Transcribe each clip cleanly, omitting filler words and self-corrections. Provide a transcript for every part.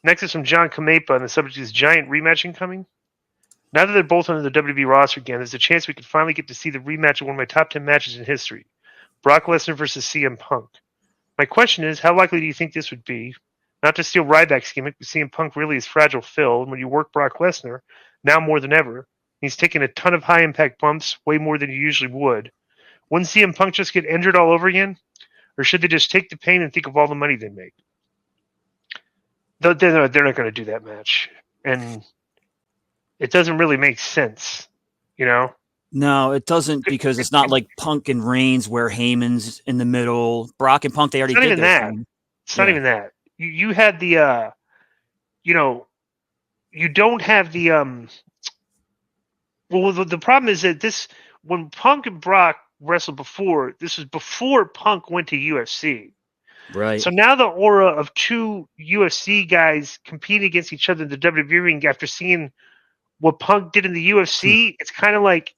Next is from John Kamepa, and the subject is giant rematch incoming. Now that they're both on the WWE roster again, there's a chance we could finally get to see the rematch of one of my top 10 matches in history. Brock Lesnar versus CM Punk. My question is, how likely do you think this would be? Not to steal Ryback's gimmick, but CM Punk really is fragile Phil, and when you work Brock Lesnar, now more than ever, he's taking a ton of high-impact bumps, way more than he usually would. Wouldn't CM Punk just get injured all over again? Or should they just take the pain and think of all the money they make? They're not going to do that match. And it doesn't really make sense, you know? No, it doesn't, because it's not like Punk and Reigns where Heyman's in the middle. Brock and Punk, they already did their thing. It's not even that. You had the, you don't have the, well, the problem is that when Punk and Brock wrestled before, this was before Punk went to UFC. Right. So now the aura of two UFC guys competing against each other in the WWE ring after seeing what Punk did in the UFC, it's kind of like,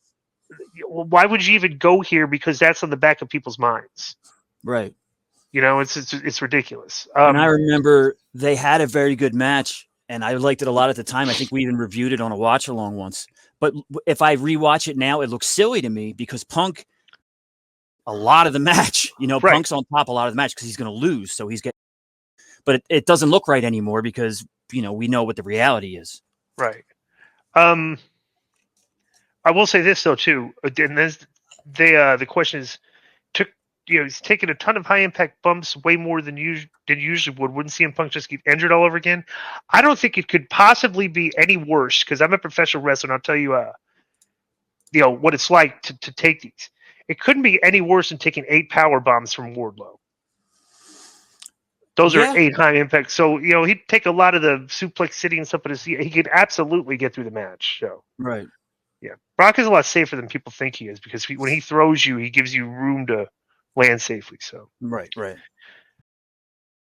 why would you even go here? Because that's on the back of people's minds. Right. It's ridiculous. And I remember they had a very good match, and I liked it a lot at the time. I think we even reviewed it on a watch along once. But if I rewatch it now, it looks silly to me because Punk, a lot of the match, right. Punk's on top a lot of the match because he's going to lose. So he's getting, but it doesn't look right anymore because, we know what the reality is. Right. I will say this though too. And the question is, he's taking a ton of high impact bumps, way more than usually would. Wouldn't CM Punk just get injured all over again? I don't think it could possibly be any worse because I'm a professional wrestler, and I'll tell you, what it's like to take these. It couldn't be any worse than taking 8 power bombs from Wardlow. Those are 8 high impact. So, he'd take a lot of the suplex city and stuff, but he could absolutely get through the match. So, right. Yeah. Brock is a lot safer than people think he is because when he throws you, he gives you room to land safely. So, right.